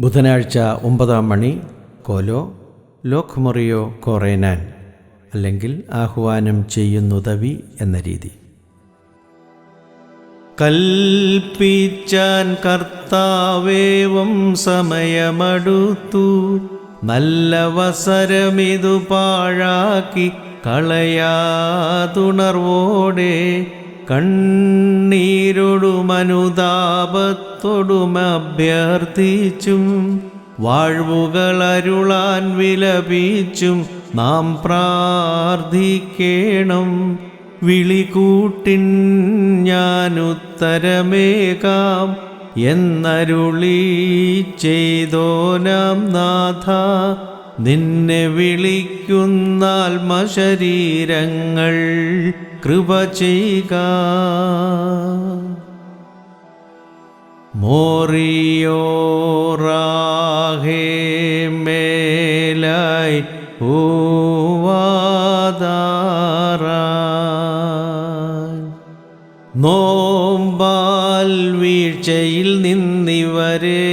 ബുധനാഴ്ച 9-ാം മണി കോലോ ലോക് മൊറിയോ കോറേനാൻ, അല്ലെങ്കിൽ ആഹ്വാനം ചെയ്യുന്നുദവി എന്ന രീതി. കൽപ്പിച്ചാൻ കർത്താവേവം സമയമടുത്തു, നല്ലവസരമിതു പാഴാക്കി കളയാതുണർവോടെ, കണ്ണീരോടും അഭ്യർത്ഥിച്ചും വാഴ്വുകളരുളാൻ വിലപിച്ചും നാം പ്രാർത്ഥിക്കേണം. വിളികൂട്ടിൻ ഞാനുത്തരമേകാം എന്നരുളി ചെയ്തോനാം നാഥ, നിന്നെ വിളിക്കുന്ന ആത്മശരീരങ്ങൾ കൃപ ചെയ്യുക. മോറിയോറാഹേ മേലായി നോമ്പാൽ വീഴ്ചയിൽ നിന്നിവരെ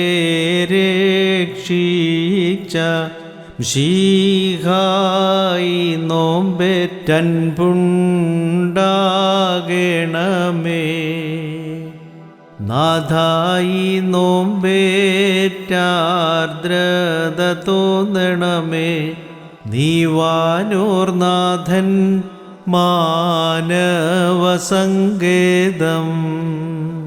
രക്ഷിച്ച ശീഹായി നോമ്പേറ്റൻപുണ്ടാകണമേ. നാഥായി നോമ്പേറ്റാർദ്രത തോന്നണമേ. നീവാനോർനാഥൻ മാനവസങ്കേതം.